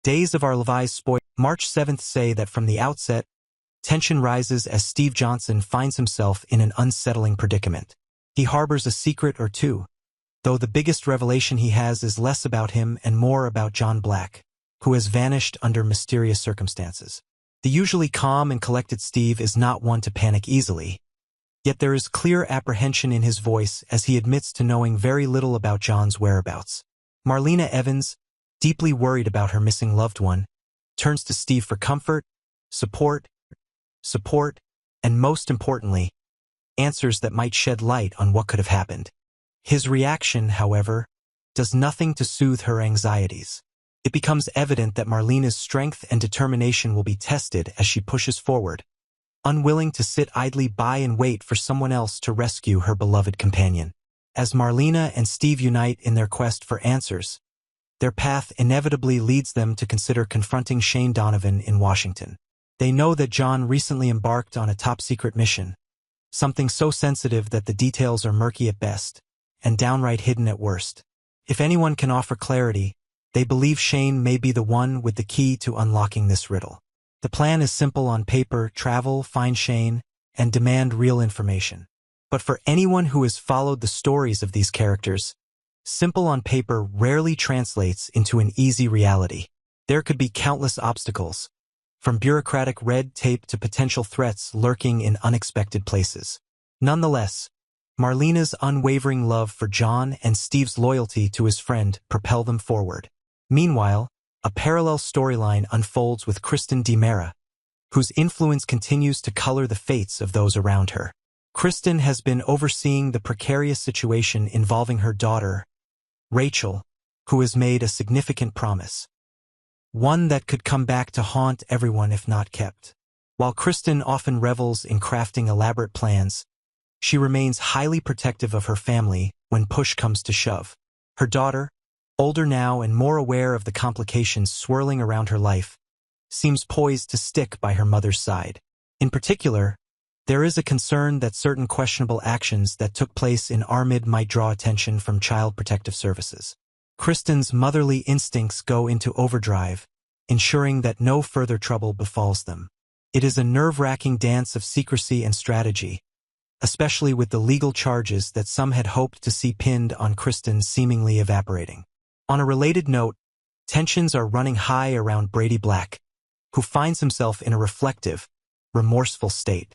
Days of Our Lives spoil. March 7th say that from the outset, tension rises as Steve Johnson finds himself in an unsettling predicament. He harbors a secret or two, though the biggest revelation he has is less about him and more about John Black, who has vanished under mysterious circumstances. The usually calm and collected Steve is not one to panic easily, yet there is clear apprehension in his voice as he admits to knowing very little about John's whereabouts. Marlena Evans, deeply worried about her missing loved one, turns to Steve for comfort, support, and most importantly, answers that might shed light on what could have happened. His reaction, however, does nothing to soothe her anxieties. It becomes evident that Marlena's strength and determination will be tested as she pushes forward, unwilling to sit idly by and wait for someone else to rescue her beloved companion. As Marlena and Steve unite in their quest for answers, their path inevitably leads them to consider confronting Shane Donovan in Washington. They know that John recently embarked on a top-secret mission, something so sensitive that the details are murky at best and downright hidden at worst. If anyone can offer clarity, they believe Shane may be the one with the key to unlocking this riddle. The plan is simple on paper: travel, find Shane, and demand real information. But for anyone who has followed the stories of these characters, simple on paper rarely translates into an easy reality. There could be countless obstacles, from bureaucratic red tape to potential threats lurking in unexpected places. Nonetheless, Marlena's unwavering love for John and Steve's loyalty to his friend propel them forward. Meanwhile, a parallel storyline unfolds with Kristen DiMera, whose influence continues to color the fates of those around her. Kristen has been overseeing the precarious situation involving her daughter, Rachel, who has made a significant promise, one that could come back to haunt everyone if not kept. While Kristen often revels in crafting elaborate plans, she remains highly protective of her family when push comes to shove. Her daughter, older now and more aware of the complications swirling around her life, seems poised to stick by her mother's side. In particular, there is a concern that certain questionable actions that took place in Armid might draw attention from Child Protective Services. Kristen's motherly instincts go into overdrive, ensuring that no further trouble befalls them. It is a nerve-wracking dance of secrecy and strategy, especially with the legal charges that some had hoped to see pinned on Kristen seemingly evaporating. On a related note, tensions are running high around Brady Black, who finds himself in a reflective, remorseful state.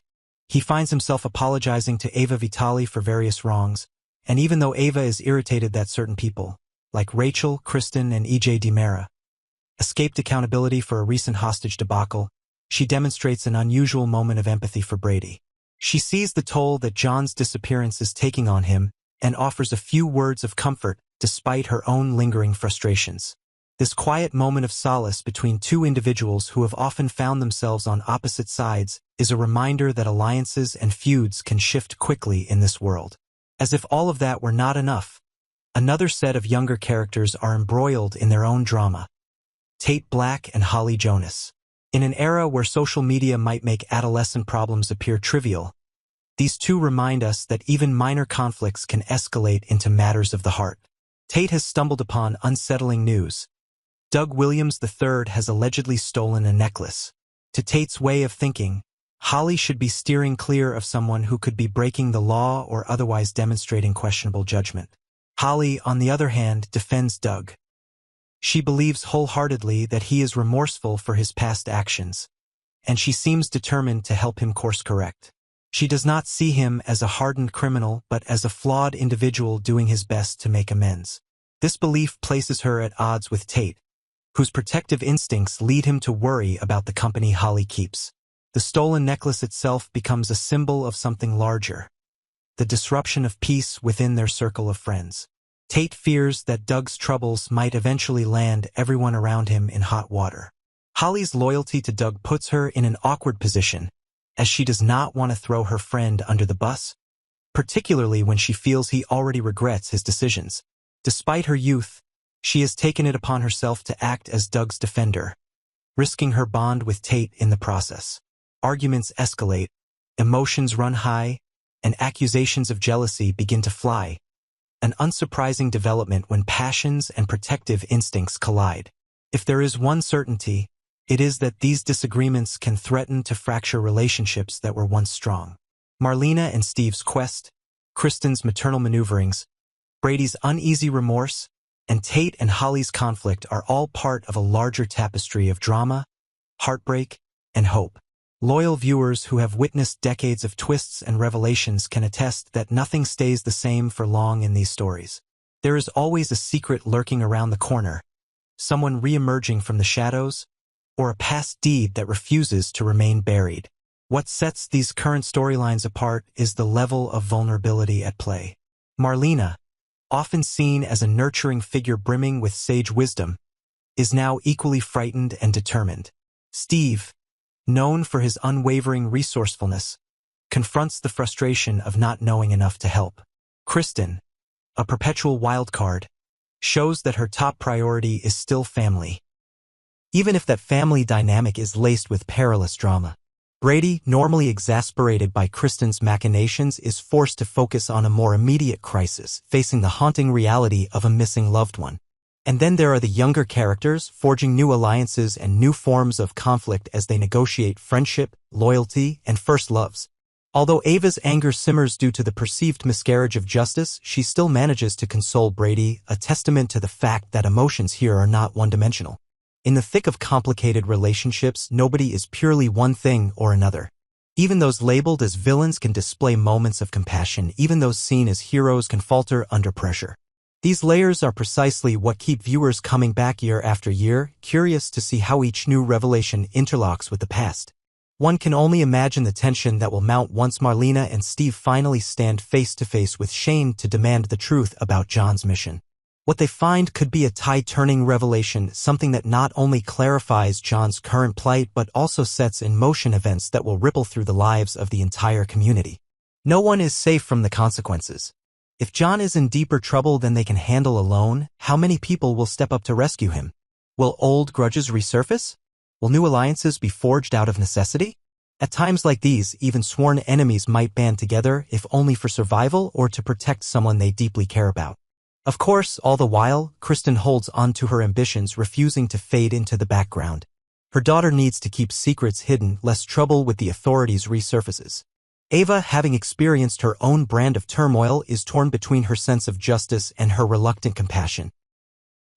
He finds himself apologizing to Ava Vitale for various wrongs, and even though Ava is irritated that certain people, like Rachel, Kristen, and EJ DiMera, escaped accountability for a recent hostage debacle, she demonstrates an unusual moment of empathy for Brady. She sees the toll that John's disappearance is taking on him and offers a few words of comfort despite her own lingering frustrations. This quiet moment of solace between two individuals who have often found themselves on opposite sides is a reminder that alliances and feuds can shift quickly in this world. As if all of that were not enough, another set of younger characters are embroiled in their own drama: Tate Black and Holly Jonas. In an era where social media might make adolescent problems appear trivial, these two remind us that even minor conflicts can escalate into matters of the heart. Tate has stumbled upon unsettling news. Doug Williams III has allegedly stolen a necklace. To Tate's way of thinking, Holly should be steering clear of someone who could be breaking the law or otherwise demonstrating questionable judgment. Holly, on the other hand, defends Doug. She believes wholeheartedly that he is remorseful for his past actions, and she seems determined to help him course correct. She does not see him as a hardened criminal but as a flawed individual doing his best to make amends. This belief places her at odds with Tate, whose protective instincts lead him to worry about the company Holly keeps. The stolen necklace itself becomes a symbol of something larger: the disruption of peace within their circle of friends. Tate fears that Doug's troubles might eventually land everyone around him in hot water. Holly's loyalty to Doug puts her in an awkward position, as she does not want to throw her friend under the bus, particularly when she feels he already regrets his decisions. Despite her youth, she has taken it upon herself to act as Doug's defender, risking her bond with Tate in the process. Arguments escalate, emotions run high, and accusations of jealousy begin to fly, an unsurprising development when passions and protective instincts collide. If there is one certainty, it is that these disagreements can threaten to fracture relationships that were once strong. Marlena and Steve's quest, Kristen's maternal maneuverings, Brady's uneasy remorse, and Tate and Holly's conflict are all part of a larger tapestry of drama, heartbreak, and hope. Loyal viewers who have witnessed decades of twists and revelations can attest that nothing stays the same for long in these stories. There is always a secret lurking around the corner, someone re-emerging from the shadows, or a past deed that refuses to remain buried. What sets these current storylines apart is the level of vulnerability at play. Marlena, often seen as a nurturing figure brimming with sage wisdom, is now equally frightened and determined. Steve, known for his unwavering resourcefulness, confronts the frustration of not knowing enough to help. Kristen, a perpetual wildcard, shows that her top priority is still family, even if that family dynamic is laced with perilous drama. Brady, normally exasperated by Kristen's machinations, is forced to focus on a more immediate crisis, facing the haunting reality of a missing loved one. And then there are the younger characters, forging new alliances and new forms of conflict as they negotiate friendship, loyalty, and first loves. Although Ava's anger simmers due to the perceived miscarriage of justice, she still manages to console Brady, a testament to the fact that emotions here are not one-dimensional. In the thick of complicated relationships, nobody is purely one thing or another. Even those labeled as villains can display moments of compassion, even those seen as heroes can falter under pressure. These layers are precisely what keep viewers coming back year after year, curious to see how each new revelation interlocks with the past. One can only imagine the tension that will mount once Marlena and Steve finally stand face to face with Shane to demand the truth about John's mission. What they find could be a tide-turning revelation, something that not only clarifies John's current plight but also sets in motion events that will ripple through the lives of the entire community. No one is safe from the consequences. If John is in deeper trouble than they can handle alone, how many people will step up to rescue him? Will old grudges resurface? Will new alliances be forged out of necessity? At times like these, even sworn enemies might band together, if only for survival or to protect someone they deeply care about. Of course, all the while, Kristen holds on to her ambitions, refusing to fade into the background. Her daughter needs to keep secrets hidden lest trouble with the authorities resurfaces. Ava, having experienced her own brand of turmoil, is torn between her sense of justice and her reluctant compassion.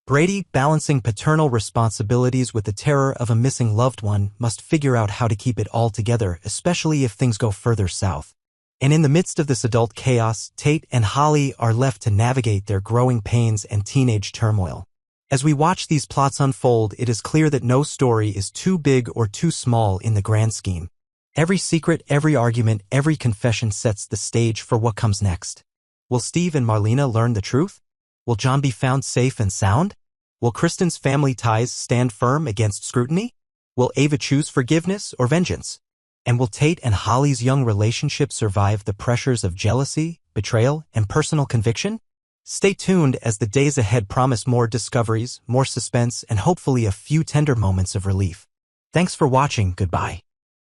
Brady, balancing paternal responsibilities with the terror of a missing loved one, must figure out how to keep it all together, especially if things go further south. And in the midst of this adult chaos, Tate and Holly are left to navigate their growing pains and teenage turmoil. As we watch these plots unfold, it is clear that no story is too big or too small in the grand scheme. Every secret, every argument, every confession sets the stage for what comes next. Will Steve and Marlena learn the truth? Will John be found safe and sound? Will Kristen's family ties stand firm against scrutiny? Will Ava choose forgiveness or vengeance? And will Tate and Holly's young relationship survive the pressures of jealousy, betrayal, and personal conviction? Stay tuned as the days ahead promise more discoveries, more suspense, and hopefully a few tender moments of relief. Thanks for watching. Goodbye.